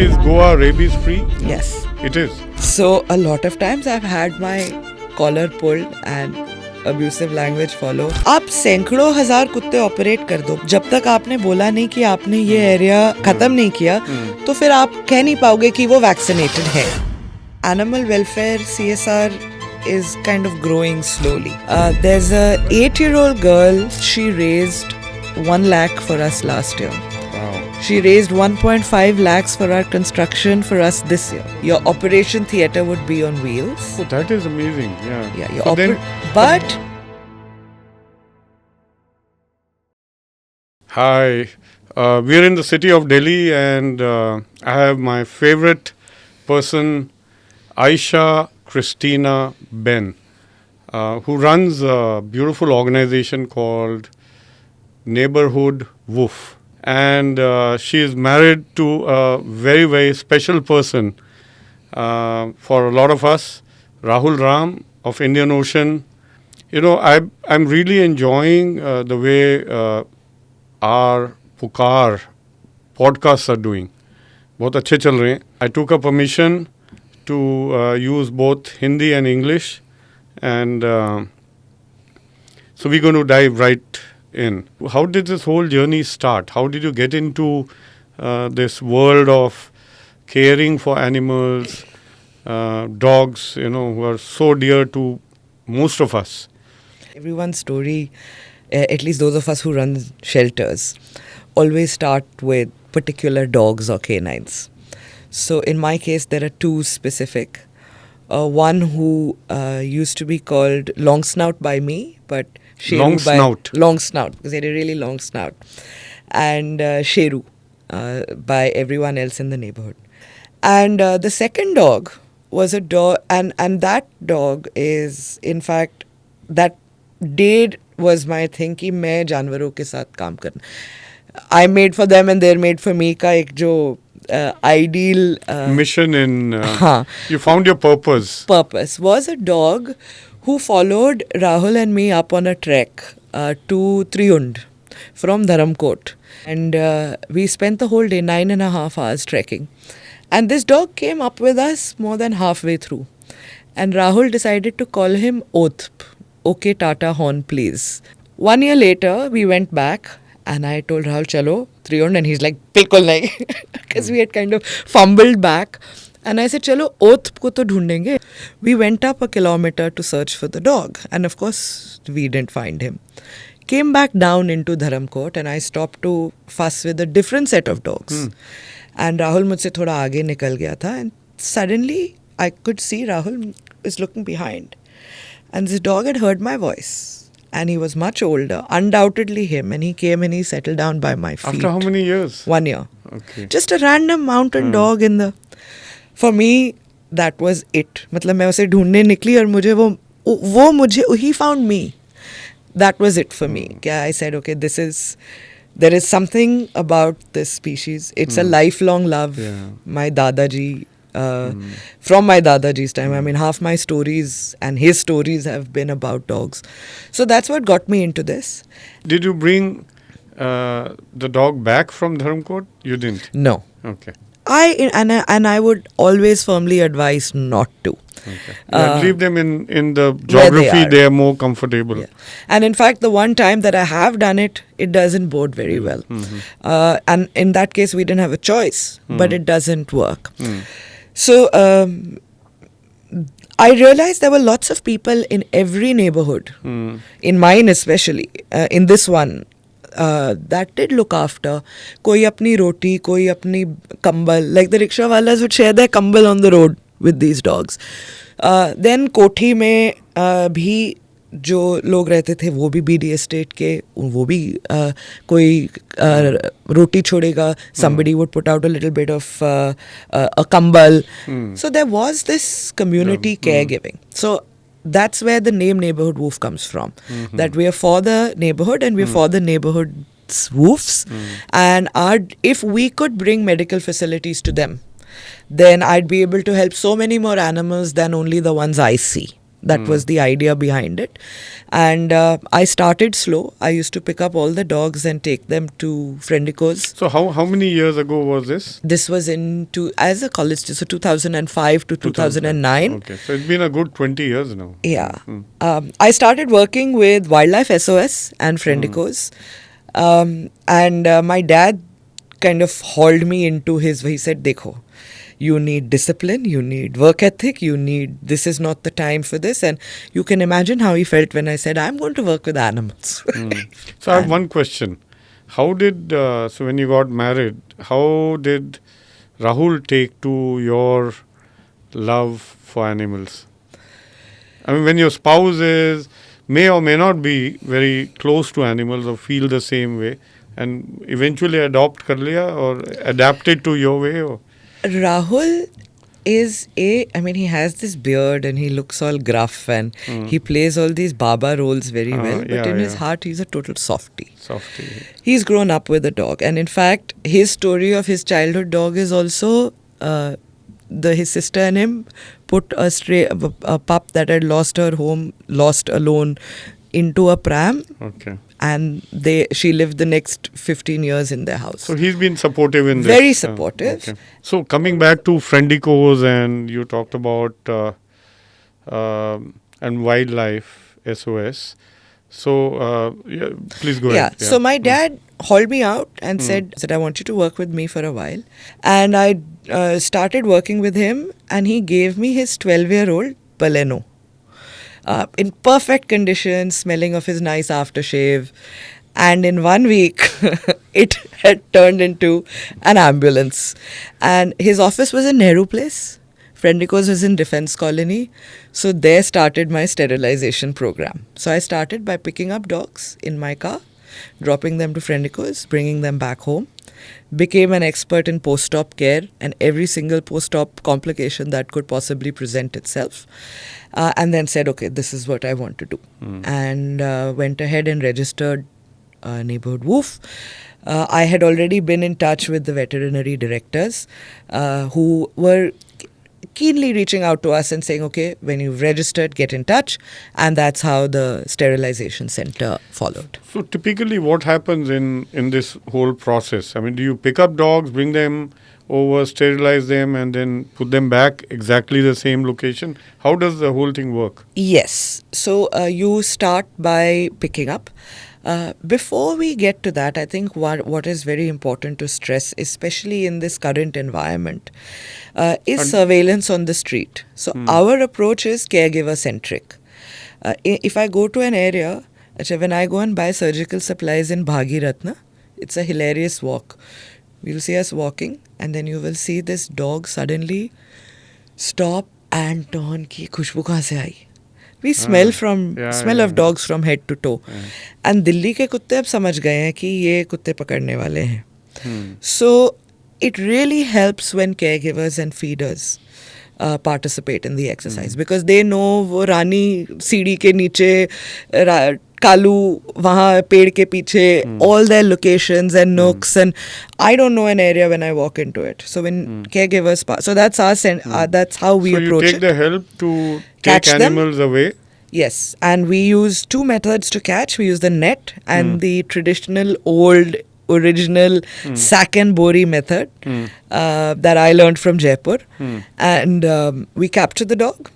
Is Goa rabies free? Yes. It is. So a lot of times I've had my collar pulled and abusive language follow. आप सैकड़ों हजार कुत्ते operate कर दो, जब तक आपने बोला नहीं कि आपने ये एरिया खत्म नहीं किया, तो फिर आप कह नहीं पाओगे कि वो वैक्सीनेटेड है. Animal welfare CSR is kind of growing slowly. There's a 8-year-old girl. She raised 1 lakh for us last year. Wow. She raised 1.5 lakhs for our construction for us this year. Your operation theatre would be on wheels. Oh, that is amazing. Yeah. Yeah, So but Hi, we're in the city of Delhi, and I have my favorite person, Aisha Christina Ben, who runs a beautiful organization called Neighborhood Woof. And she is married to a very, very special person for a lot of us, Rahul Ram of Indian Ocean. You know, I'm really enjoying the way our Pukar podcasts are doing. बहुत अच्छे चल रहे हैं. I took a permission to use both Hindi and English, and so we're going to dive right in. How did this whole journey start? How did you get into this world of caring for animals, dogs, you know, who are so dear to most of us? everyone's story, at least those of us who run shelters, always start with particular dogs or canines. So in my case, there are two specific. One who used to be called Long Snout by me, but Sheru Long Snout. Long Snout, because he had a really long snout. And Sheru by everyone else in the neighborhood. And the second dog was a dog, and that dog is, in fact, that day was my thing कि मैं जानवरों के साथ काम करना. I made for them and they're made for me का एक जो ideal mission in हाँ. You found your purpose. Purpose was a dog who followed Rahul and me up on a trek to Triund from Dharamkot, and we spent the whole day, 9.5 hours trekking. And this dog came up with us more than halfway through, and Rahul decided to call him Othp. Okay, Tata horn, please. 1 year later, we went back, and I told Rahul, chalo, Triund, and he's like, bilkul nahi, because we had kind of fumbled back. And I said, chalo, Othp ko to dhoondenge. We went up a kilometer to search for the dog, and of course, we didn't find him. Came back down into Dharamkot, and I stopped to fuss with a different set of dogs. And Rahul mujhse thoda aage nikal gaya tha, and suddenly I could see Rahul is looking behind. And this dog had heard my voice, and he was much older, undoubtedly him, and he came and he settled down by my feet. After how many years? 1 year. Okay. Just a random mountain dog in the... For me, that was it. मतलब मैं उसे ढूंढने निकली और मुझे वो मुझे he found me. That was it for me. I said, okay, there is something about this species. It's a lifelong love. Yeah. My Dadaji, from my Dadaji's time. I mean, half my stories and his stories have been about dogs. So that's what got me into this. Did you bring the dog back from Dharamkot? You didn't? No. Okay. I would always firmly advise not to. Okay. Yeah, leave them in the geography they are more comfortable. Yeah. And in fact, the one time that I have done it, it doesn't bode very well. And in that case, we didn't have a choice, but it doesn't work. So I realized there were lots of people in every neighborhood, in mine especially, in this one, that did look after. Koi apni roti, koi apni kambal. Like the rickshaw walas would share their kambal on the road with these dogs. Then कोठी में भी जो लोग रहते थे वो भी BD estate के, वो भी कोई रोटी छोड़ेगा. Somebody would put out a little bit of a kambal. So there was this community caregiving. So that's where the name Neighborhood Woof comes from. That we are for the neighborhood and we are for the neighborhood's woofs. And if we could bring medical facilities to them, then I'd be able to help so many more animals than only the ones I see. That was the idea behind it. And I started slow. I used to pick up all the dogs and take them to Friendico's. So how many years ago was this? This was as a college, so 2005 to 2009. Okay, so it's been a good 20 years now. Yeah. I started working with Wildlife SOS and Friendico's. And my dad kind of hauled me into he said, Dekho, you need discipline, you need work ethic, this is not the time for this. And you can imagine how he felt when I said, I'm going to work with animals. So I have one question. How did, so when you got married, how did Rahul take to your love for animals? I mean, when your spouse may or may not be very close to animals or feel the same way, and eventually adopt kar liya or adapted to your way? Or? Rahul he has this beard and he looks all gruff and he plays all these Baba roles very well. But in his heart, he's a total softie. He's grown up with a dog. And in fact, his story of his childhood dog is also his sister and him put a pup that had lost alone into a pram. Okay. And she lived the next 15 years in their house. So he's been supportive in this. Very supportive. Okay. So coming back to Friendico's, and you talked about and Wildlife SOS. So please go ahead. Yeah. So my dad hauled me out and said, I want you to work with me for a while. And I started working with him, and he gave me his 12-year-old Baleno. In perfect condition, smelling of his nice aftershave. And in 1 week, it had turned into an ambulance. And his office was in Nehru Place. Friendico's was in Defence Colony. So there started my sterilization program. So I started by picking up dogs in my car, dropping them to Friendico's, bringing them back home. Became an expert in post-op care and every single post-op complication that could possibly present itself. And then said, okay, this is what I want to do. And went ahead and registered Neighborhood Woof. I had already been in touch with the veterinary directors who were keenly reaching out to us and saying, okay, when you've registered, get in touch. And that's how the sterilization center followed. So typically what happens in this whole process? I mean, do you pick up dogs, bring them over, sterilize them, and then put them back exactly the same location? How does the whole thing work? Yes. So you start by picking up. Before we get to that, I think what is very important to stress, especially in this current environment, is surveillance on the street. So our approach is caregiver-centric. If I go to an area, when I go and buy surgical supplies in Bhagiratna, it's a hilarious walk. You'll see us walking, and then you will see this dog suddenly stop and turn ki khushbu kahan se aayi. We smell of dogs from head to toe. And Delhi ke kutte ab samajh gaye hain ki ye kutte pakadne wale hain. So it really helps when caregivers and feeders participate in the exercise because they know wo Rani सीढ़ी के नीचे Kalu वहाँ पेड़ के पीछे all their locations and nooks and I don't know an area when I walk into it. So when caregivers so that's that's how we approach it. So you take the help to catch take animals away? Yes, and we use two methods to catch. We use the net and the traditional old original sack and bori method that I learned from Jaipur. And we capture the dog.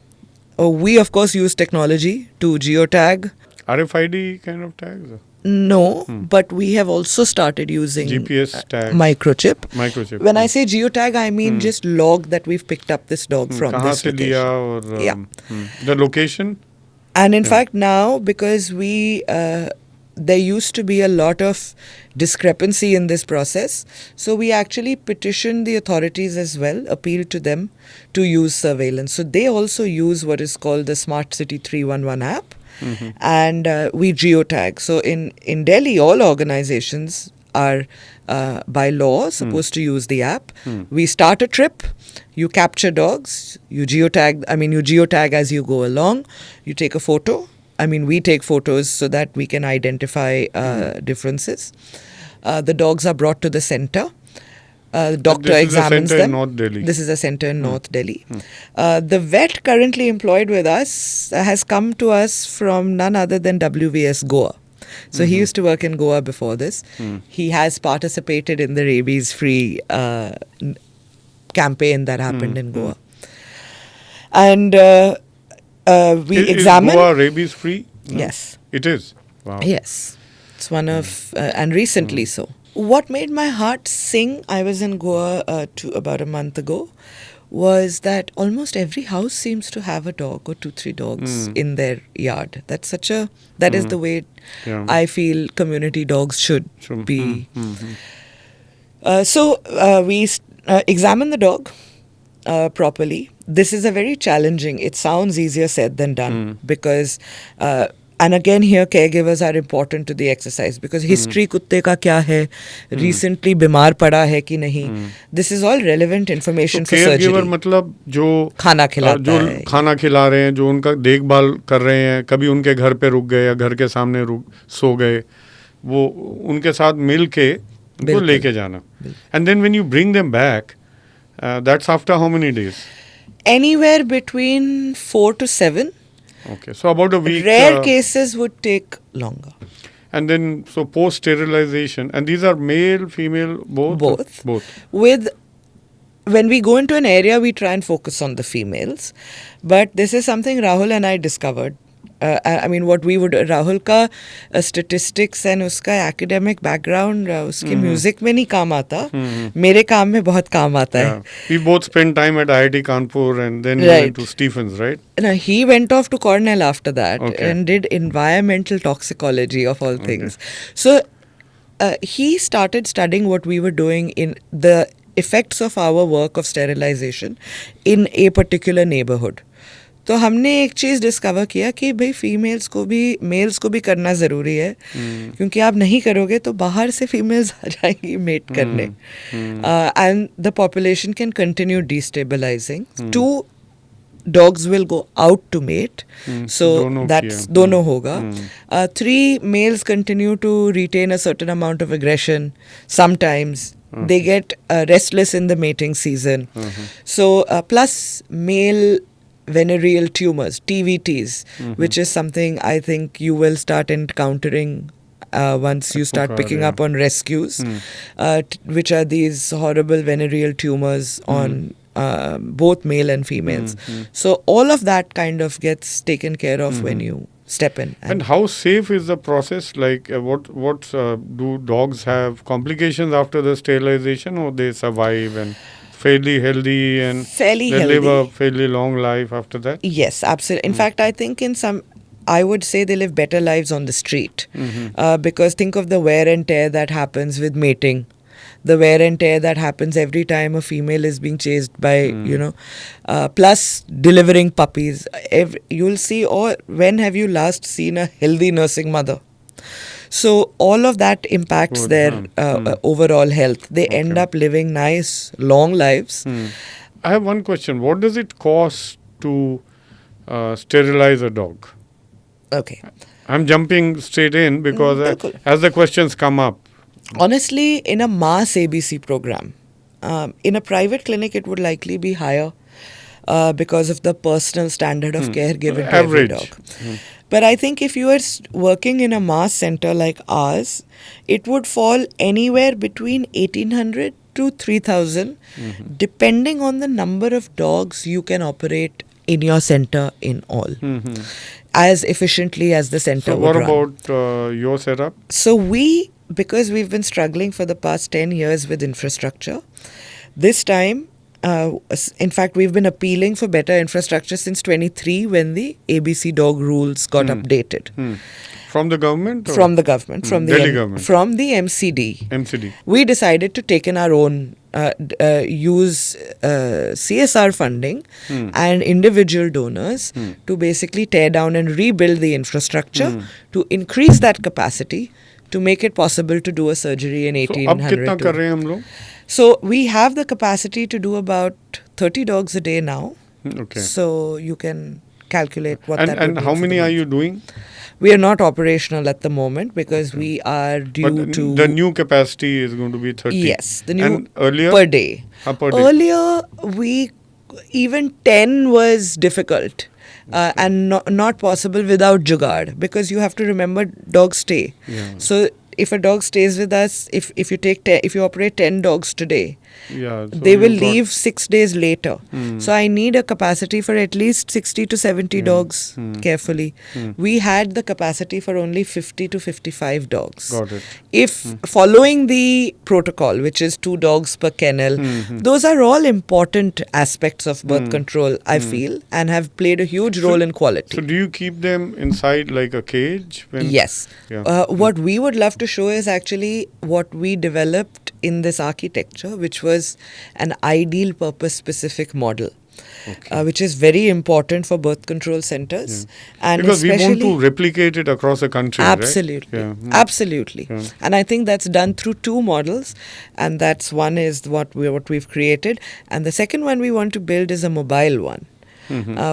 We of course use technology to geotag. RFID kind of tags? No, but we have also started using GPS tags. Microchip. When I say geotag, I mean just log that we've picked up this dog from this location. The location? And in fact now, because there used to be a lot of discrepancy in this process, so we actually petitioned the authorities as well, appealed to them to use surveillance. So they also use what is called the Smart City 311 app. And we geotag. So in Delhi, all organizations are by law supposed to use the app. We start a trip, you capture dogs, you geotag as you go along, you take a photo. We take photos so that we can identify differences. The dogs are brought to the center. Doctor This is a examines center in them. North Delhi. This is a center in North Delhi. The vet currently employed with us has come to us from none other than WVS Goa. So he used to work in Goa before this. He has participated in the rabies-free campaign that happened in Goa. And we examine. Goa rabies free? No? Yes. It is. Wow. Yes. It's one of, and recently so. What made my heart sing, I was in Goa about a month ago, was that almost every house seems to have a dog or 2-3 dogs in their yard. That is the way Yeah. I feel community dogs should Should- be. So we examine the dog properly. This is a very challenging, it sounds easier said than done because, and again here caregivers are important to the exercise because history kutte ka kya hai, recently bimar pada hai ki nahi. This is all relevant information for care giver surgery. मतलब जो खाना खिलाता जो है. खाना खिला रहे हैं, जो उनका देखभाल कर रहे हैं, कभी उनके घर पे रुक गए या घर के सामने सो गए, वो उनके साथ मिल के उनको बिल्कुल. लेके जाना. And then when you bring them back, that's after how many days? Anywhere between 4 to 7. Okay, so about a week. Rare cases would take longer. And then, so post sterilization, and these are male, female, both? Both. Both. When we go into an area, we try and focus on the females. But this is something Rahul and I discovered. I mean, Rahul ka statistics and uska academic background, uske music mein nahi kaam aata. Mere kaam mein bahut kaam aata hai. Yeah. We both spent time at IIT Kanpur and then we Right. went to Stephens, right? No, he went off to Cornell after that Okay. and did environmental toxicology of all things. So he started studying what we were doing in the effects of our work of sterilization in a particular neighborhood. तो हमने एक चीज़ discover किया कि भाई females को भी mails को भी करना ज़रूरी है क्योंकि आप नहीं करोगे तो बाहर से फीमेल्स आ जाएंगी मेट करने and the population can continue destabilising. 2 dogs will go out to mate, so दोनों that's किया. दोनों होगा. 3 males continue to retain a certain amount of aggression. Sometimes they get restless in the mating season. So plus male venereal tumors, TVTs, which is something I think you will start encountering once you start picking up on rescues, which are these horrible venereal tumors on both male and females. So all of that kind of gets taken care of when you step in. And how safe is the process? Like, what do dogs have complications after the sterilization, or they survive and fairly healthy and Fairly they live healthy. a fairly long life after that? Yes, absolutely. In fact, I think I would say they live better lives on the street because think of the wear and tear that happens with mating. The wear and tear that happens every time a female is being chased by, plus delivering puppies. You'll see, or when have you last seen a healthy nursing mother? So all of that impacts their overall health. They end up living nice, long lives. I have one question. What does it cost to sterilize a dog? Okay. I'm jumping straight in because Bilkul. as the questions come up. Honestly, in a mass ABC program, in a private clinic, it would likely be higher because of the personal standard of care given to every Average. dog. But I think if you are working in a mass center like ours, it would fall anywhere between 1,800 to 3,000, depending on the number of dogs you can operate in your center in all, as efficiently as the center So would what run. about your setup? So because we've been struggling for the past 10 years with infrastructure, this time, in fact, we've been appealing for better infrastructure since 23 when the ABC dog rules got updated. From the government? Or? From the government, from the Delhi government. from the MCD. MCD. We decided to take in our own, use CSR funding and individual donors to basically tear down and rebuild the infrastructure to increase that capacity to make it possible to do a surgery in So अब कितना 1800. कर रहे हैं हम लोग? So we have the capacity to do about 30 dogs a day now. Okay. So you can calculate what that would And mean how for the many are month. you doing? We are not operational at the moment because we are due But to the new capacity is going to be 30. yes, the new And earlier per day. per day. Earlier we even 10 was difficult. And not possible without jugaad, because you have to remember dogs stay. Yeah. So if a dog stays with us, if you take if you operate 10 dogs today, Yeah, so they will you've got- leave 6 days later. So I need a capacity for at least 60 to 70 dogs carefully. We had the capacity for only 50 to 55 dogs. Got it. If following the protocol, which is 2 dogs per kennel, those are all important aspects of birth control, I feel, and have played a huge role in quality. So do you keep them inside like a cage? Yes. Yeah. What we would love to show is actually what we developed in this architecture, which was an ideal purpose specific model, which is very important for birth control centers. And Because we want especially to replicate it across the country, absolutely, right? Yeah. absolutely. Yeah. And I think that's done through 2 models, and that's one is what we've created, and the second one we want to build is a mobile one.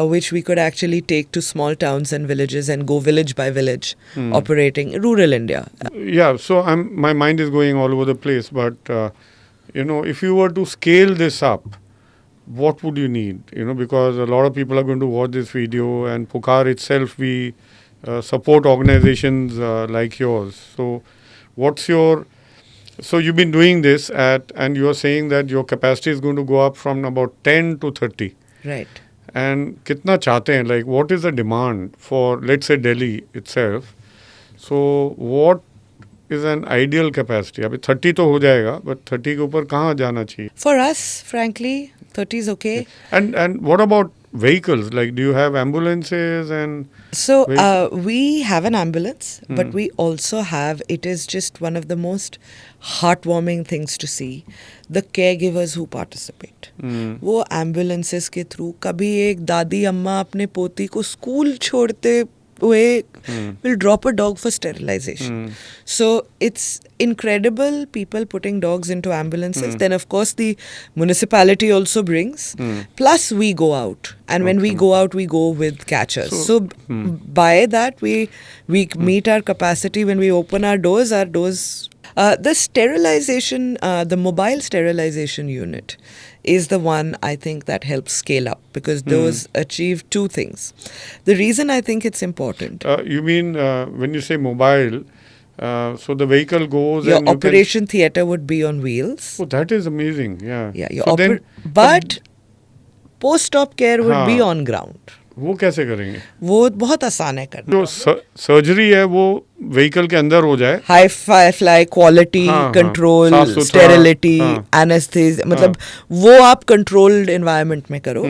Which we could actually take to small towns and villages and go village by village, operating rural India. Yeah, so my mind is going all over the place, but if you were to scale this up, what would you need? Because a lot of people are going to watch this video, and Pukar itself, we support organizations like yours. So so you've been doing this and you are saying that your capacity is going to go up from about 10 to 30. Right. And कितना चाहते हैं, like what is the demand for, let's say, Delhi itself? So what is an ideal capacity? अभी 30 तो हो जाएगा, but 30 के ऊपर कहाँ जाना चाहिए? For us, frankly, 30 is okay. And what about vehicles? Like, do you have ambulances and? So we have an ambulance, but we also have, it is just one of the most heartwarming things to see, the caregivers who participate. वो ambulances के through कभी एक दादी अम्मा अपने पोती को school छोड़ते हुए will drop a dog for sterilization. So it's incredible, people putting dogs into ambulances. Then of course the municipality also brings. Plus we go out, and when we go out we go with catchers. So by that we meet our capacity. When we open our doors, the sterilization, the mobile sterilization unit is the one I think that helps scale up, because those achieve 2 things. The reason I think it's important. You mean when you say mobile, so the vehicle goes Your and you operation theatre would be on wheels. can. Oh, that is amazing. Yeah. Yeah, your So then, but post-op care would be हाँ. on ground. वो कैसे करेंगे? वो बहुत आसान है करना. जो सर्जरी है वो व्हीकल के अंदर हो जाए. हाई फ्लाई क्वालिटी हाँ, कंट्रोल, साफ सुथरा, स्टेरिलिटी, हाँ. एनेस्थीसिया, मतलब वो आप कंट्रोल्ड एनवायरनमेंट में करो.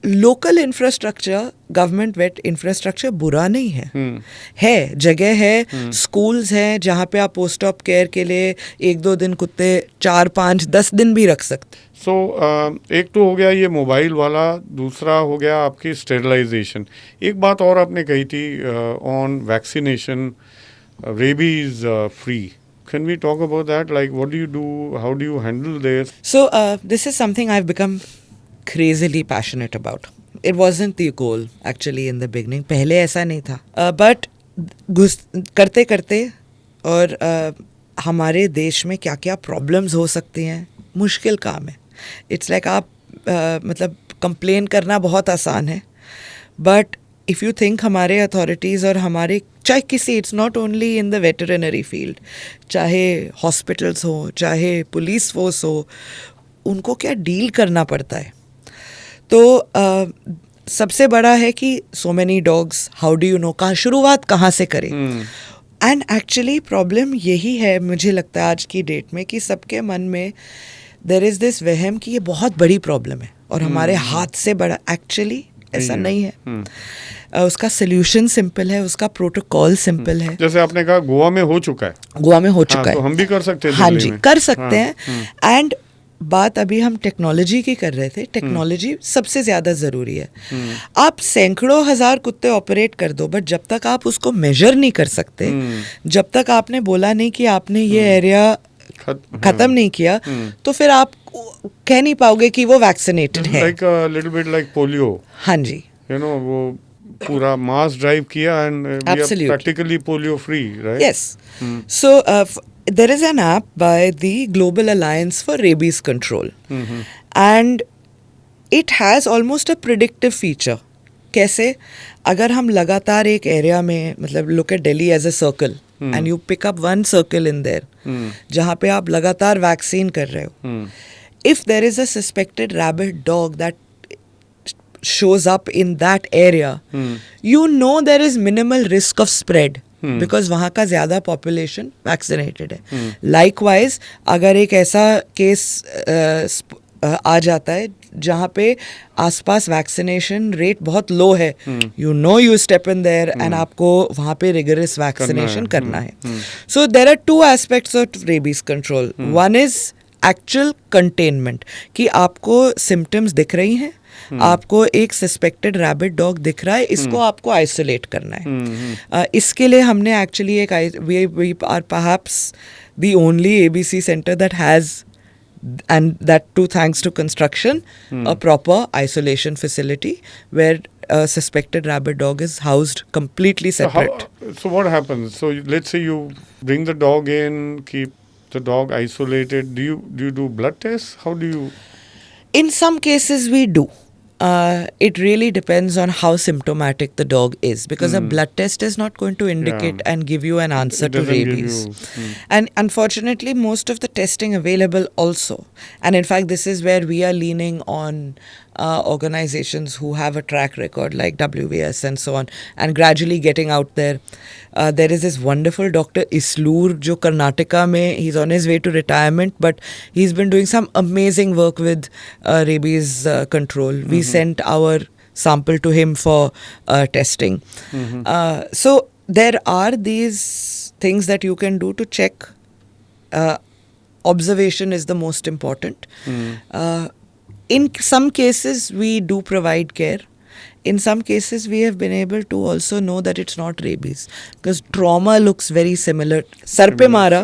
Local infrastructure, government vet infrastructure बुरा नहीं है जगह है, स्कूल्स हैं जहाँ पे आप पोस्ट ऑप केयर के लिए 1-2 दिन कुत्ते 4-5-10 दिन भी रख सकते. सो एक तो हो गया ये मोबाइल वाला, दूसरा हो गया आपकी स्टेरिलाइजेशन. एक बात और आपने कही थी on vaccination, rabies free. Can we talk about that? Like, what do you do? How do you handle this? So this is something I've become crazily passionate about. It wasn't the goal actually in the beginning. पहले ऐसा नहीं था. But करते करते और हमारे देश में क्या क्या प्रॉब्लम्स हो सकती हैं, मुश्किल काम है. इट्स लाइक आप मतलब कंप्लेन करना बहुत आसान है, बट इफ़ यू थिंक हमारे अथॉरिटीज़ और हमारे चाहे किसी, it's not only in the veterinary field, चाहे हॉस्पिटल्स हो, चाहे पुलिस फोर्स हो, उनको क्या डील करना पड़ता है. तो सबसे बड़ा है कि so many dogs, how do you know, शुरुआत कहाँ से करें. एंड एक्चुअली प्रॉब्लम यही है मुझे लगता है आज की डेट में, कि सबके मन में देयर इज़ दिस वहम कि ये बहुत बड़ी प्रॉब्लम है और हमारे हाथ से बड़ा. एक्चुअली ऐसा नहीं है. उसका सोल्यूशन सिंपल है, उसका प्रोटोकॉल सिंपल है. जैसे आपने कहा गोवा में हो चुका है. गोवा में हो चुका है, तो हम भी कर सकते हैं. हाँ जी, कर सकते हैं. एंड बात अभी हम टेक्नोलॉजी की कर रहे थे. टेक्नोलॉजी सबसे ज़्यादा ज़रूरी है. आप सैकड़ों हज़ार कुत्ते ऑपरेट कर दो, बट जब तक आप उसको मेजर नहीं कर सकते, जब तक आपने बोला नहीं कि आपने ये एरिया खत्म नहीं किया, तो फिर आप कह नहीं पाओगे कि वो वैक्सीनेटेड है. Like little bit like polio. हाँ जी. वो पूरा मास ड्राइव किया and we are Absolutely. Practically polio free, right? Yes. So there is an app by the Global Alliance for Rabies Control, and it has almost a predictive feature. कैसे? अगर हम लगातार एक एरिया में, मतलब look at Delhi as a circle and you pick up one circle in there, जहाँ पे आप लगातार वैक्सीन कर रहे हो, if there is a suspected rabid dog that shows up in that area, you know there is minimal risk of spread. Because वहाँ का ज़्यादा पॉपुलेशन वैक्सीनेटेड है. लाइकवाइज अगर एक ऐसा केस आ जाता है जहाँ पे आसपास वैक्सीनेशन रेट बहुत लो है, you know you step in there and आपको वहाँ पे रिगरस वैक्सीनेशन करना है. So there are two aspects of rabies control. One is actual containment, कि आपको सिम्टम्स दिख रही हैं, आपको एक सस्पेक्टेड रैबिट डॉग दिख रहा है, इसको आपको आइसोलेट करना है. इसके लिए हमने एक्चुअली एक we are perhaps the only ABC centre that has, and that too thanks to construction, a proper isolation facility where a suspected rabid dog is housed completely separate. So what happens? So let's say you bring the dog in, keep the dog isolated. Do you do blood tests? How do you? In some cases we do. It really depends on how symptomatic the dog is, because a blood test is not going to indicate and give you an answer It to doesn't give rabies. you, And unfortunately, most of the testing available also, and in fact, this is where we are leaning on organizations who have a track record like WVS and so on, and gradually getting out there. There is this wonderful Dr. Isloor, jo Karnataka mein, he's on his way to retirement, but he's been doing some amazing work with rabies control. We sent our sample to him for testing. So there are these things that you can do to check. Observation is the most important. In some cases, we do provide care. In some cases, we have been able to also know that it's not rabies, because trauma looks very similar. Sar pe mara,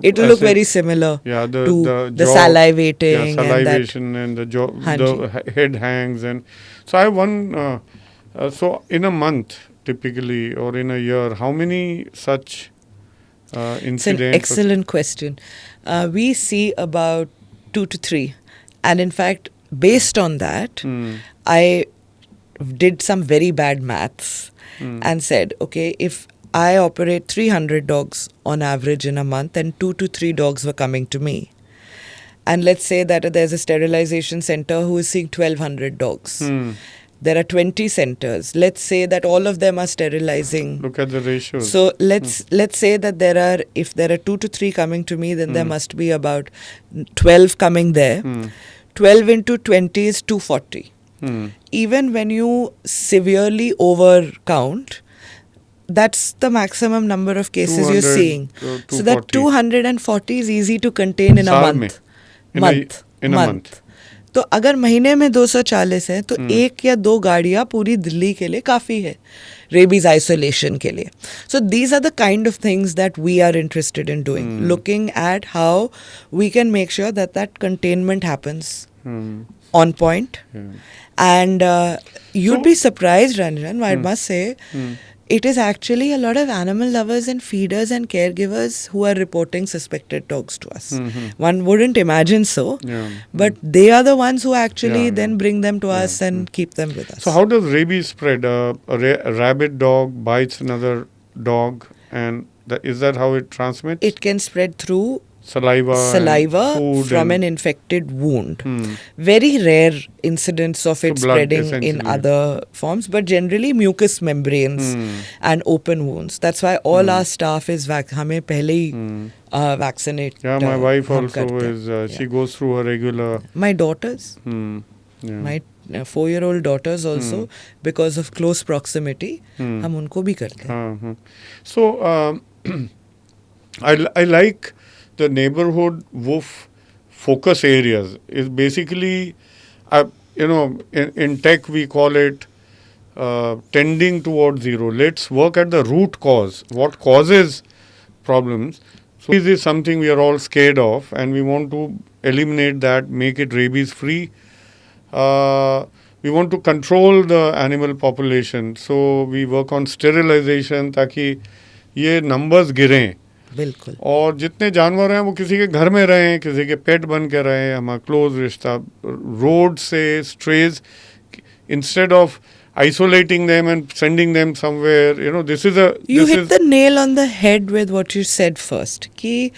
it will look very similar to the jaw, salivating salivation and the jaw, the head hangs. And so I have one. So in a month, typically, or in a year, how many such incidents? It's an excellent question. We see about 2 to 3, and in fact, based on that, I did some very bad maths and said, okay, if I operate 300 dogs on average in a month and 2 to 3 dogs were coming to me, and let's say that there's a sterilization center who is seeing 1200 dogs. There are 20 centers. Let's say that all of them are sterilizing. Look at the ratios. So let's say that if there are 2 to 3 coming to me, then there must be about 12 coming there. 12 into 20 is 240. Even when you severely overcount, that's the maximum number of cases you're seeing. So that 240 is easy to contain in a month. In a month. तो अगर महीने में 240 है तो 1 या 2 गाड़ियाँ पूरी दिल्ली के लिए काफ़ी है rabies isolation के लिए. So these are the kind of things that we are interested in doing, looking at how we can make sure that that containment happens on point. And you'd be surprised, Ranjan, I must say, it is actually a lot of animal lovers and feeders and caregivers who are reporting suspected dogs to us. One wouldn't imagine so, but they are the ones who actually then bring them to us and keep them with us. So how does rabies spread? A rabid dog bites another dog, and is that how it transmits? It can spread through saliva food from an infected wound. Very rare incidents of it spreading in other forms, but generally mucous membranes and open wounds. That's why all our staff is हमें पहले ही vaccinate. Yeah, my wife also is. She goes through a regular. My daughters, my 4-year-old daughters also, because of close proximity, हम उनको भी करते हैं. So I like the neighborhood WOOF focus areas. Is basically, in tech we call it tending towards zero. Let's work at the root cause. What causes problems? So this is something we are all scared of, and we want to eliminate that, make it rabies free. we want to control the animal population. So we work on sterilization ताकि ये numbers गिरें. बिल्कुल. और जितने जानवर हैं वो किसी के घर में रहें, किसी के पेट बन के रहें, हमारा क्लोज रिश्ता. रोड से esterase, instead of isolating them and sending them somewhere, this is a... You hit the nail on the head with what you said first, कि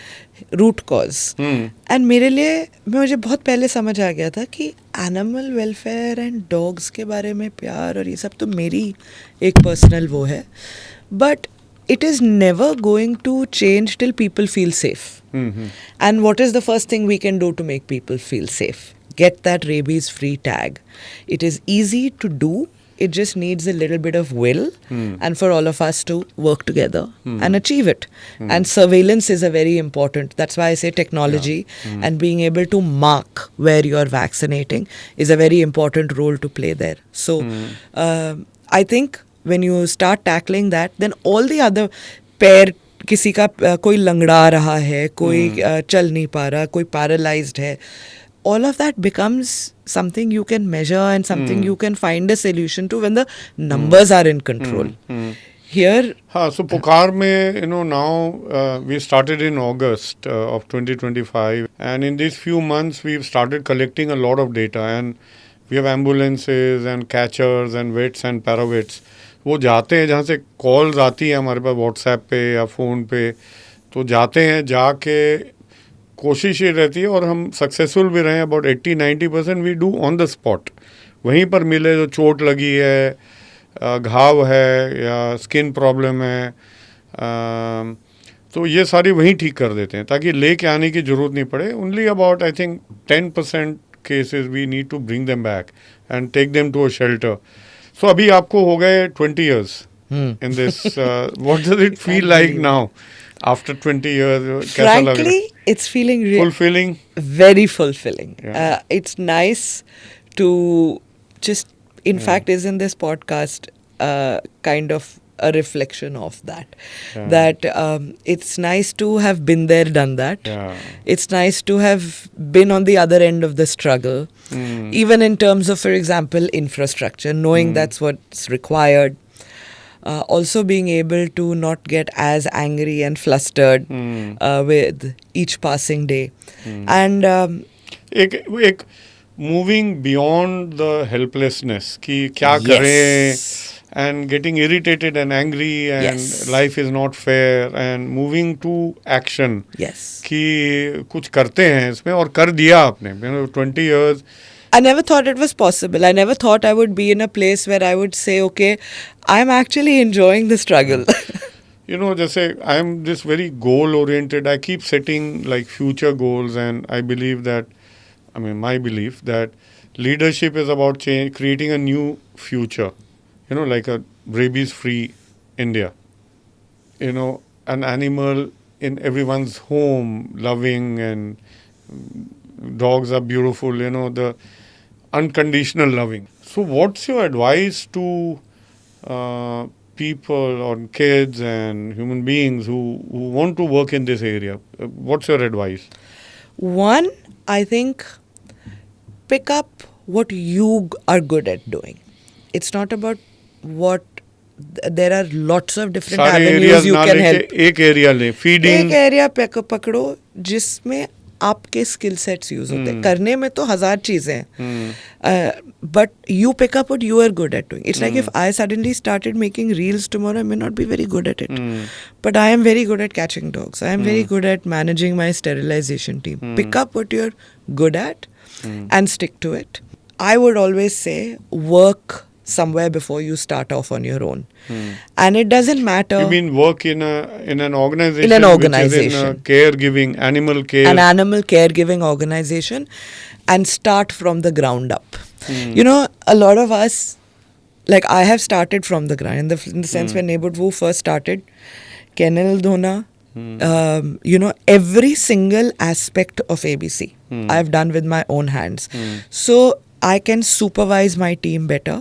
root cause. And मेरे लिए, मुझे बहुत पहले समझ आ गया था कि animal welfare and dogs के बारे में प्यार और ये सब तो मेरी एक personal वो है. But it is never going to change till people feel safe. And what is the first thing we can do to make people feel safe? Get that rabies free tag. It is easy to do. It just needs a little bit of will and for all of us to work together and achieve it. And surveillance is a very important, that's why I say technology and being able to mark where you are vaccinating is a very important role to play there. So I think when you start tackling that, then all the other पैर किसी का कोई लंगड़ा रहा है, कोई चल नहीं पा रहा, कोई paralyzed है, all of that becomes something you can measure and something you can find a solution to when the numbers are in control. Here... so Pukar mein, now we started in August of 2025, and in these few months we've started collecting a lot of data, and we have ambulances and catchers and vets and paravets. वो जाते हैं जहाँ से calls आती है हमारे पास WhatsApp पे या फ़ोन पे, तो जाते हैं, जाके कोशिश ये रहती है और हम सक्सेसफुल भी रहे हैं. About 80-90% we do on the spot. वहीं पर मिले जो चोट लगी है, घाव है या स्किन प्रॉब्लम है, तो ये सारी वहीं ठीक कर देते हैं ताकि लेके आने की ज़रूरत नहीं पड़े. Only about I think 10% cases we need to bring them back and take them to a shelter. सो अभी आपको हो गए 20 years in this. What does it feel like now after 20 years? Frankly, it's feeling fulfilling. Very fulfilling. Yeah. It's nice to just, in fact, isn't this podcast kind of a reflection of that? Yeah. That it's nice to have been there, done that. Yeah. It's nice to have been on the other end of the struggle. Even in terms of, for example, infrastructure, knowing that's what's required. Also being able to not get as angry and flustered with each passing day. And एक moving beyond the helplessness कि क्या करें, and getting irritated and angry and life is not fair, and moving to action. कि कुछ करते हैं इसमें और कर दिया आपने. 20 years. I never thought it was possible. I never thought I would be in a place where I would say, okay, I'm actually enjoying the struggle. जैसे I am this very goal oriented. I keep setting like future goals, and I believe that, my belief that leadership is about creating a new future. Like a rabies-free India. An animal in everyone's home, loving, and dogs are beautiful, the unconditional loving. So what's your advice to people or kids and human beings who want to work in this area? What's your advice? One, I think, pick up what you are good at doing. It's not about what... There are lots of different avenues you can help. एक area ले, feeding. एक area पकड़ो जिसमें आपके skill sets use होते हैं. करने में तो 1000 चीजें हैं, but you pick up what you are good at doing. It's like if I suddenly started making reels tomorrow, I may not be very good at it, but I am very good at catching dogs. I am very good at managing my sterilisation team. Pick up what you are good at and stick to it. I would always say work somewhere before you start off on your own. And it doesn't matter. You mean work in an organization? In an organization. Which is in a caregiving, animal care. An animal caregiving organization, and start from the ground up. A lot of us, like I have started from the ground in the sense when Neighborhood Woo first started, kennel dhona, every single aspect of ABC I've done with my own hands. So I can supervise my team better,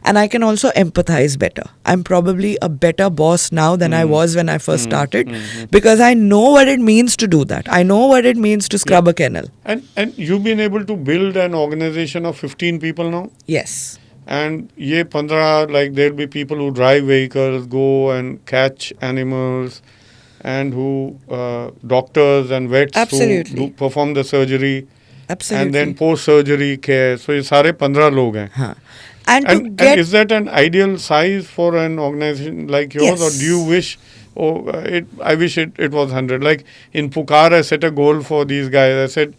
and I can also empathize better. I'm probably a better boss now than I was when I first started, because I know what it means to do that. I know what it means to scrub a kennel. And you've been able to build an organization of 15 people now? Yes. And ye 15, like there'll be people who drive vehicles, go and catch animals, and who doctors and vets who Absolutely. do perform the surgery, and then Absolutely. post surgery care. So ये सारे 15 लोग हैं. Huh. And to And get, is that an ideal size for an organization like yours, or do you yes. wish? Oh, I wish it was 100. Like in Pukar, I set a goal for these guys. I said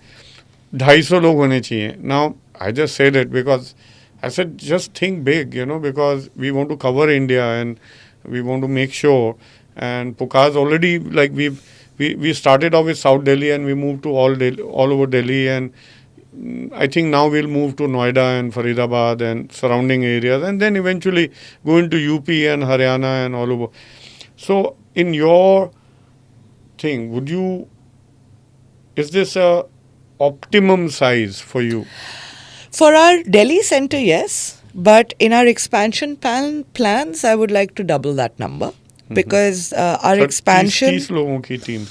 250 लोग होने चाहिए. Now I just said it because I said just think big, because we want to cover India and we want to make sure. And Pukar's already like we started off with South Delhi and we moved to all over Delhi, and I think now we'll move to Noida and Faridabad and surrounding areas, and then eventually go into UP and Haryana and all over. So, in your thing, is this a optimum size for you? For our Delhi center, yes. But in our expansion plans, I would like to double that number. Because our So expansion 30 लोगों की team.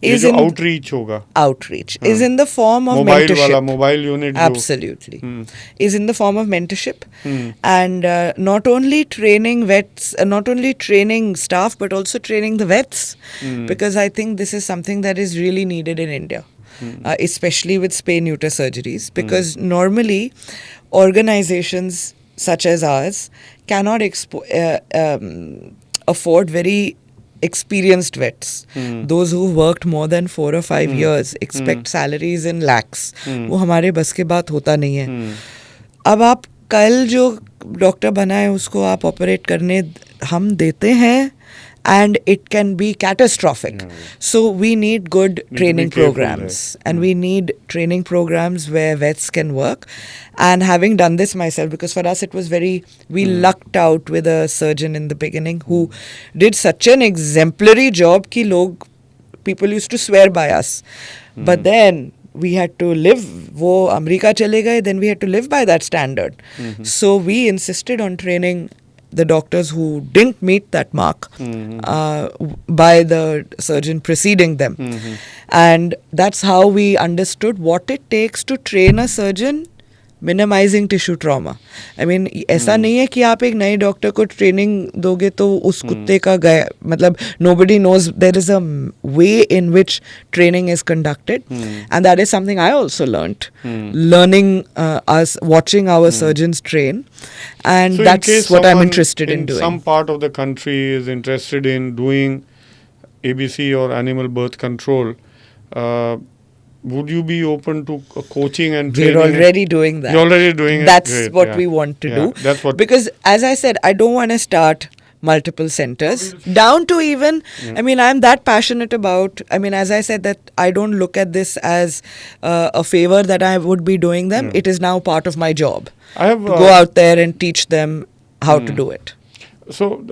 ये is जो in outreach होगा. outreach, is in the form of Mobile mentorship. वाला mobile unit जो. Absolutely. Is in the form of mentorship. And not only training staff, but also training the vets. Because I think this is something that is really needed in India. Especially with spay-neuter surgeries. Because normally, organizations such as ours cannot afford very experienced vets. Those who worked more than 4 or 5 years expect salaries in lakhs. वो हमारे बस के बात होता नहीं है. अब आप कल जो डॉक्टर बना है उसको आप ऑपरेट करने हम देते हैं, and it can be catastrophic. So we need good training programs, and we need training programs where vets can work. And having done this myself, because for us it was we lucked out with a surgeon in the beginning who did such an exemplary job ki people used to swear by us. But then we had to live, wo America chale gaye, then we had to live by that standard. So we insisted on training the doctors who didn't meet that mark by the surgeon preceding them. And that's how we understood what it takes to train a surgeon minimizing tissue trauma. I mean, ऐसा नहीं है कि आप एक नए doctor को training दोगे तो उस कुत्ते का गया, मतलब nobody knows. There is a way in which training is conducted, and that is something I also learnt, learning watching our surgeons train, and So that's what I'm interested in doing. Some part of the country is interested in doing ABC or animal birth control. Would you be open to coaching and training? We're already doing that. You're already doing it. That's Great, what yeah. we want to do. That's what. Because as I said, I don't want to start multiple centers. Down to even, I mean, I'm that passionate about, I mean, as I said, that I don't look at this as a favor that I would be doing them. It is now part of my job. I have to go out there and teach them how to do it. So,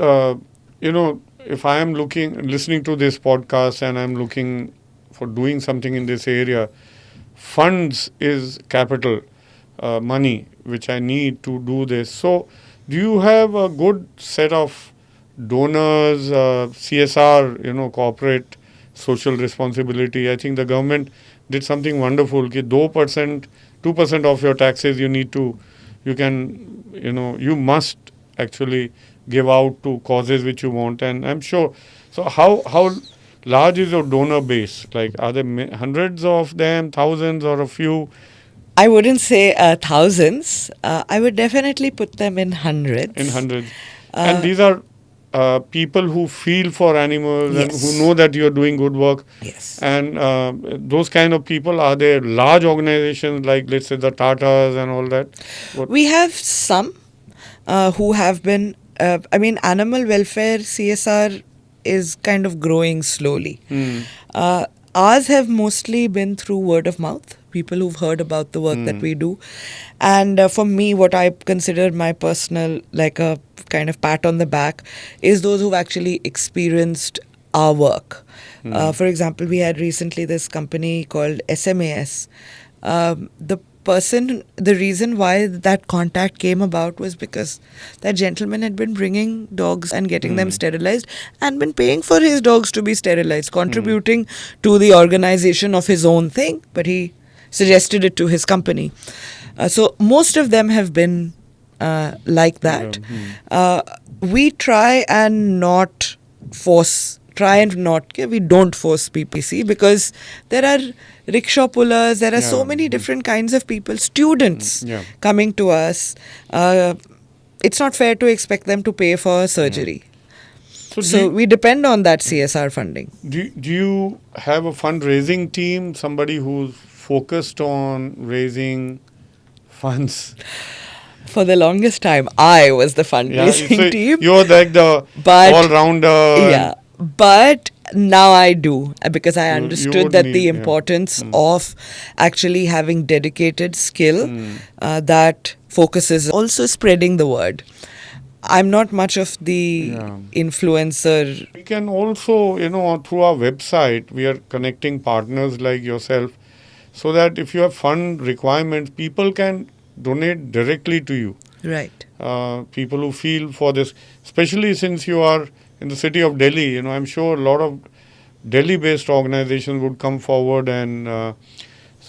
if I am listening to this podcast and I'm looking for doing something in this area, funds is capital, money, which I need to do this. So, do you have a good set of donors, CSR, corporate social responsibility? I think the government did something wonderful. Ki 2% of your taxes you must actually give out to causes which you want. And I'm sure, so how large is your donor base? Like, are there hundreds of them, thousands, or a few? I wouldn't say thousands. I would definitely put them in hundreds. In hundreds. And these are people who feel for animals and Yes. who know that you're doing good work. Yes. And those kind of people, are there large organizations like, let's say, the Tatas and all that? We have some who have been, animal welfare CSR is kind of growing slowly. Ours have mostly been through word of mouth, people who've heard about the work that we do. And for me, what I consider my personal, like a kind of pat on the back, is those who've actually experienced our work. For example, we had recently this company called SMAS. The reason why that contact came about was because that gentleman had been bringing dogs and getting them sterilized and been paying for his dogs to be sterilized, contributing to the organization of his own thing, but he suggested it to his company. So most of them have been like that. Yeah. We try and not force. Try and not. We don't force PPC because there are rickshaw pullers. There are so Yeah. many different kinds of people, students Yeah. coming to us. It's not fair to expect them to pay for surgery. So, So we depend on that CSR funding. do you have a fundraising team, somebody who's focused on raising funds? For the longest time, I was the Yeah, fundraising so team. you're like the But- all-rounder. Yeah, but now I do because I You understood would that need- the yeah. importance of actually having dedicated skill Hmm. that focuses also spreading the word. I'm not much of the Yeah. influencer. We can also, through our website, we are connecting partners like yourself so that if you have fund requirements, people can donate directly to you. Right. People who feel for this, especially since you are in the city of Delhi, I'm sure a lot of Delhi-based organizations would come forward. And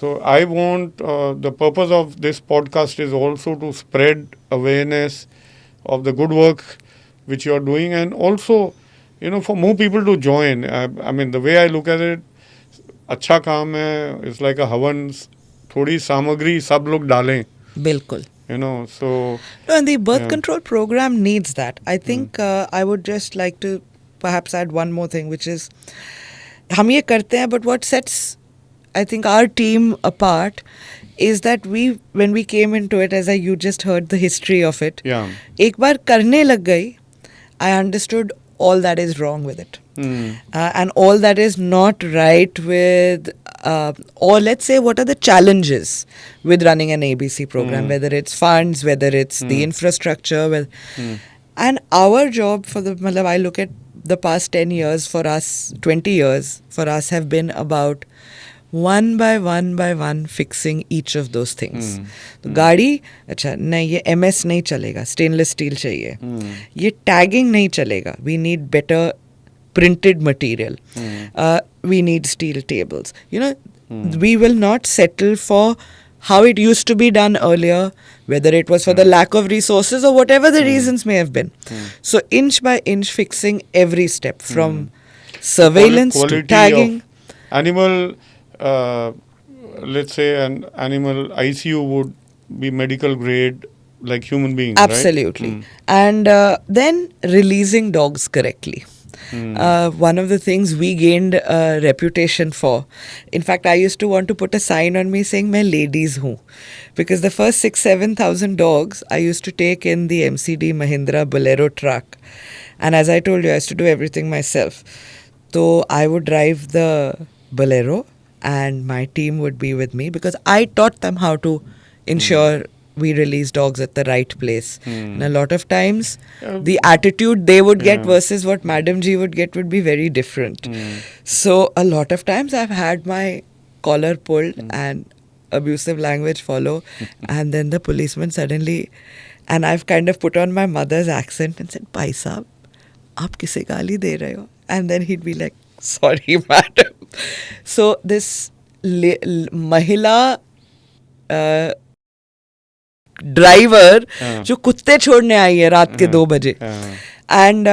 so I want, the purpose of this podcast is also to spread awareness of the good work which you are doing, and also, for more people to join. I mean, the way I look at it, अच्छा काम है, it's like a havan, थोड़ी सामग्री सब लोग डालें, Bilkul. so No, and the birth Yeah. control program needs that. I think I would just like to perhaps add one more thing, which is हम ये करते हैं, but what sets I think our team apart is that when we came into it, as you just heard the history of it, yeah. एक बार करने लग गई, I understood all that is wrong with it. And all that is not right with, or let's say, what are the challenges with running an ABC program, whether it's funds, whether it's the infrastructure. And our job I look at the past 10 years for us, 20 years for us have been about one by one fixing each of those things. तो गाड़ी अच्छा नहीं, ये MS नहीं चलेगा, stainless steel चाहिए, ये tagging नहीं चलेगा, we need better printed material, we need steel tables. We will not settle for how it used to be done earlier, whether it was for the lack of resources or whatever the reasons may have been. So inch by inch fixing every step from surveillance to Quality tagging. of animal, let's say an animal ICU would be medical grade like human beings, Absolutely. right? And then releasing dogs correctly. One of the things we gained a reputation for. In fact, I used to want to put a sign on me saying मैं ladies हूँ, because the first 6,000-7,000 dogs I used to take in the MCD Mahindra Bolero truck, and as I told you, I used to do everything myself. So I would drive the Bolero, and my team would be with me because I taught them how to ensure we release dogs at the right place. And a lot of times, the attitude they would get versus what Madam Ji would get would be very different. So a lot of times I've had my collar pulled and abusive language follow, and then the policeman suddenly, and I've kind of put on my mother's accent and said, "Bhai sahab, aap kise gaali de rahe ho?" And then he'd be like, "Sorry, madam." So this Mahila driver जो कुत्ते छोड़ने आई है रात के 2 बजे, and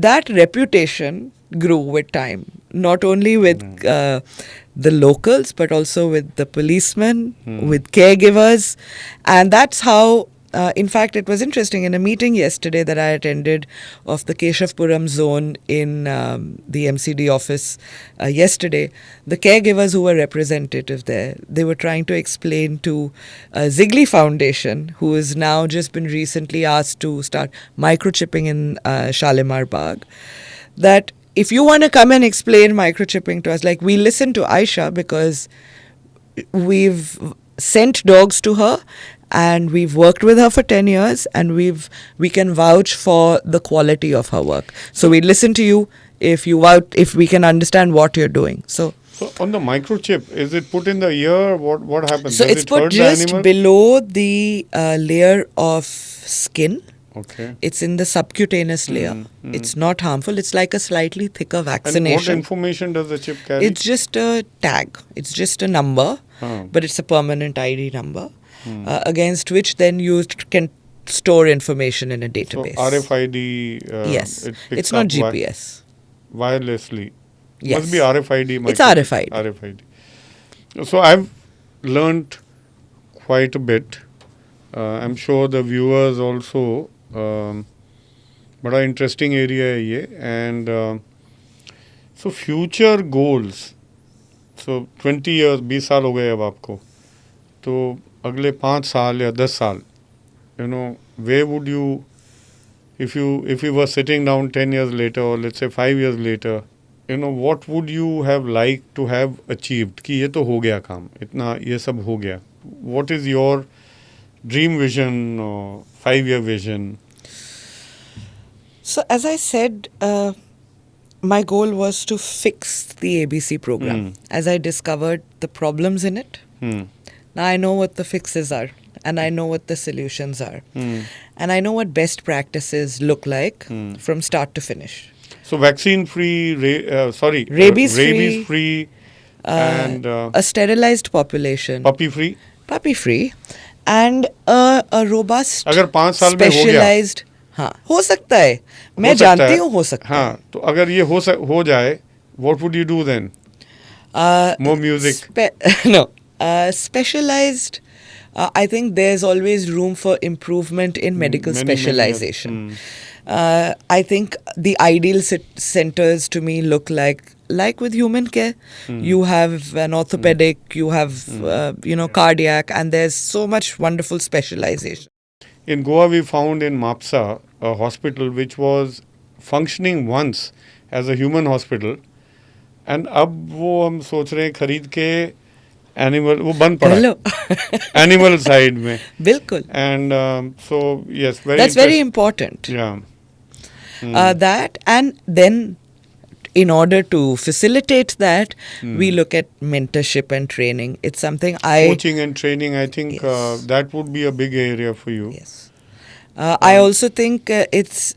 that reputation grew with time, not only with the locals but also with the policemen, with caregivers, and that's how in fact, it was interesting in a meeting yesterday that I attended of the Keshavpuram zone in the MCD office yesterday. The caregivers who were representative there, they were trying to explain to Ziegler Foundation, who has now just been recently asked to start microchipping in Shalimar Bagh, that if you want to come and explain microchipping to us, like we listen to Aisha because we've sent dogs to her and we've worked with her for 10 years and we can vouch for the quality of her work. So we listen to you if we can understand what you're doing. So on the microchip, is it put in the ear? What happens? So Does it's it put hurt the just animal? below the layer of skin. Okay. It's in the subcutaneous layer. It's not harmful. It's like a slightly thicker And what vaccination. information does the chip carry? It's just a tag. It's just a number, Oh. but it's a permanent ID number against which then you can store information in a So database. RFID. Yes, It picks it's not up GPS. wirelessly. Yes. Must be RFID. It's microchip. RFID. RFID. So I've learnt quite a bit. I'm sure the viewers also. बड़ा interesting area है ये and so future goals so 20 years 20 साल हो गए अब आपको तो अगले 5 साल या 10 साल you know way would you if you were sitting down 10 years later or let's say 5 years later you know what would you have liked to have achieved कि ये तो हो गया काम इतना ये सब हो गया what is your dream vision or 5-year vision? So, as I said, my goal was to fix the ABC program as I discovered the problems in it. Now I know what the fixes are and I know what the solutions are. And I know what best practices look like from start to finish. So vaccine free, Rabies free, and a sterilized population. puppy free. Puppy free. And a robust, अगर 5 साल में हो गया specialized. हाँ हो सकता है मैं हो सकता जानती है। हूँ हो सकता है हाँ तो अगर ये हो जाए what would you do then? More music. No. Specialized, I think there's always room for improvement in medical Many years. specialization. I think the ideal centers to me look like with human care. You have an orthopedic, you have cardiac, and there's so much wonderful specialization. In Goa we found in Mapsa a hospital which was functioning once as a human hospital and अब वो हम सोच रहे हैं खरीद के animal वो बंद पड़ा Hello. एनिमल साइड में बिल्कुल. and so yes very That's very important. yeah That, and then in order to facilitate that, we look at mentorship and training. It's something coaching and training I think Yes. that would be a big area for you. Yes. I also think it's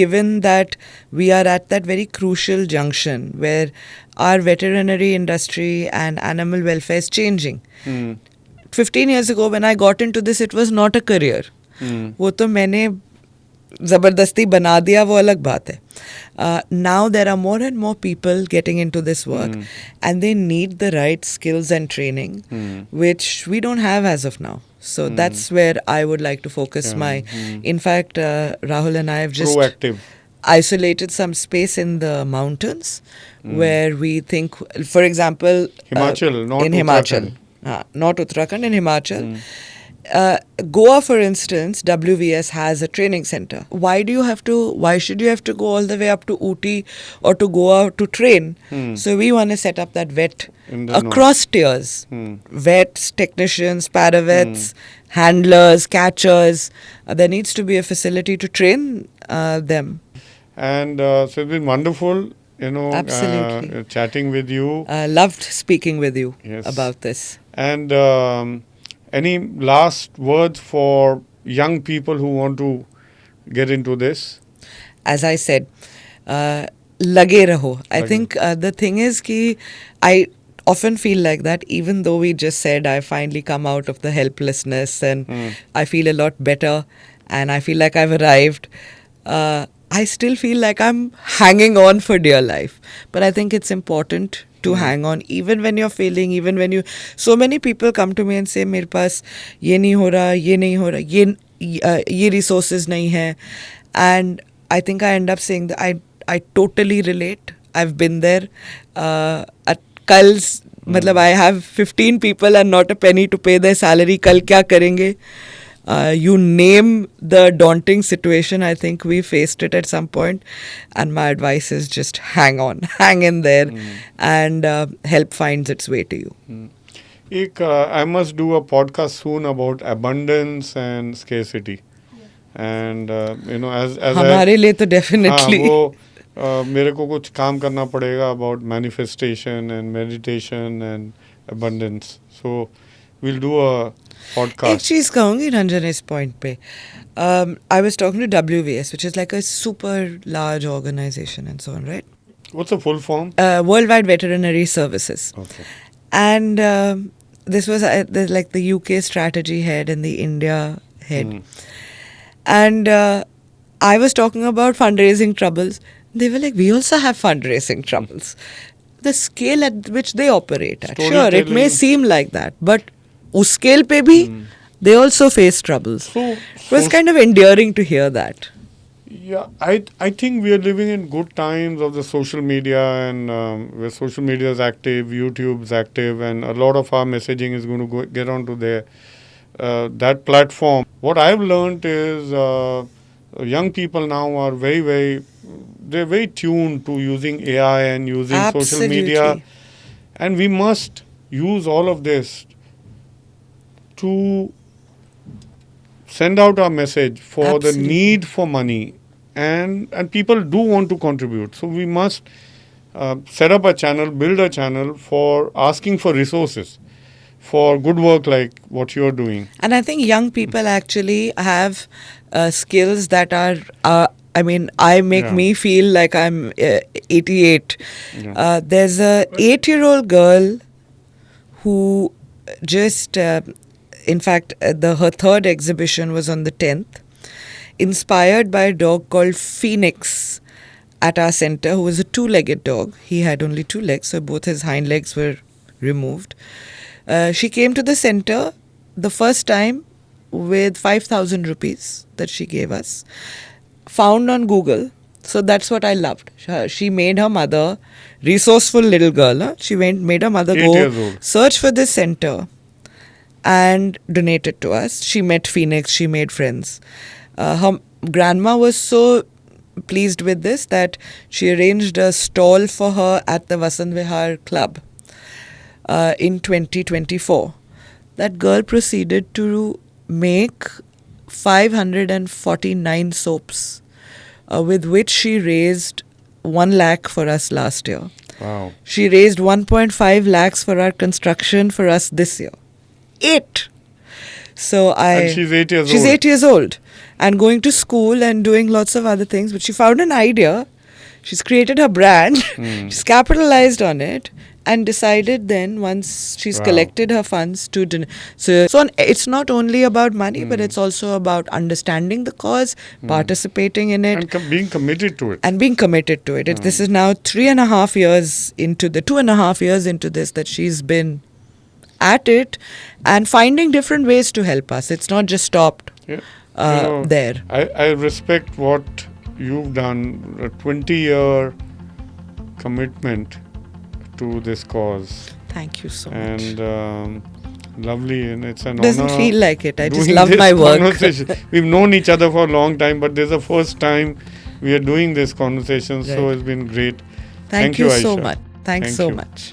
given that we are at that very crucial junction where our veterinary industry and animal welfare is changing. 15 years ago when I got into this, it was not a career. वो तो मैंने ज़बरदस्ती बना दिया वो अलग बात है. Now there are more and more people getting into this work and they need the right skills and training which we don't have as of now. So that's where I would like to focus in fact Rahul and I have just Proactive. isolated some space in the mountains where we think, for example, Himachal, not in Himachal, not Uttarakhand, in Himachal. Goa, for instance, WVS has a training center. Why should you have to go all the way up to Ooty or to Goa to train? So we want to set up that vet In the across tiers. Vets, technicians, paravets, handlers, catchers. There needs to be a facility to train them. And so it's been wonderful, Absolutely. chatting with you. Loved speaking with you Yes. about this. And any last words for young people who want to get into this? As I said, lage raho. I think the thing is ki I often feel like that, even though we just said I finally come out of the helplessness and I feel a lot better and I feel like I've arrived. I still feel like I'm hanging on for dear life. But I think it's important to hang on, even when you're failing, even when so many people come to me and say, मेरे पास ये नहीं हो रहा, ये नहीं हो रहा, ये resources नहीं है. And I think I end up saying that I totally relate. I've been there. At Kal's, मतलब I have 15 people and not a penny to pay their salary. कल क्या करेंगे? You name the daunting situation. I think we faced it at some point, and my advice is just hang on, hang in there, and help finds its way to you. I must do a podcast soon about abundance and scarcity. And as हमारे लिए तो definitely. हाँ, वो मेरे को कुछ काम करना पड़ेगा about manifestation and meditation and abundance. So we'll do a podcast. एक चीज कहूँगी रंजन इस point पे. I was talking to WVS, which is like a super large organization and so on, right? What's the full form? Worldwide Veterinary Services. Okay. And this was like the UK strategy head and the India head. And I was talking about fundraising troubles. They were like, we also have fundraising troubles. The scale at which they operate at. Sure, it may Storytelling. seem like that, but us scale pe bhi, they also face troubles. So, It was kind of endearing to hear that. yeah, I think we are living in good times of the social media, and where social media is active, YouTube's active, and a lot of our messaging is going to get onto there. That platform. What I've learned is young people now are they're very tuned to using AI and using social media, Absolutely. and we must use all of this to send out our message for Absolutely. the need for money, and people do want to contribute. So we must set up a channel, build a channel for asking for resources for good work like what you're doing. And I think young people actually have skills that are, I make Yeah. me feel like I'm 88. Yeah. There's a 8-year-old girl who just, in fact, her third exhibition was on the 10th, inspired by a dog called Phoenix at our center, who was a 2-legged dog. He had only 2 legs, so both his hind legs were removed. She came to the center the first time with 5,000 rupees that she gave us, found on Google. So that's what I loved. She made her mother, resourceful little girl, she made her mother 8 go years old. search for this center and donate it to us. She met Phoenix, she made friends. Her grandma was so pleased with this that she arranged a stall for her at the Vasant Vihar Club in 2024. That girl proceeded to make 549 soaps, with which she raised 1 lakh for us last year. Wow. She raised 1.5 lakhs for our construction for us this year. 8. So And she's 8 years she's old. 8 years old and going to school and doing lots of other things. But she found an idea. She's created her brand. She's capitalized on it and decided then once she's Wow. collected her funds to so it's not only about money, but it's also about understanding the cause, participating in it, And being committed to it. and being committed to it. This is now 3.5 years into 2.5 years into this that she's been at it and finding different ways to help us. It's not just stopped Yeah. there. I respect what you've done, a 20-year commitment to this cause. Thank you so much. And lovely, and it's an Doesn't honor feel like it. I just doing love this my work. conversation. We've known each other for a long time, but this is the first time we are doing this conversation, so Right. it's been great. Thank you so Aisha. much. Thanks Thank so you. much.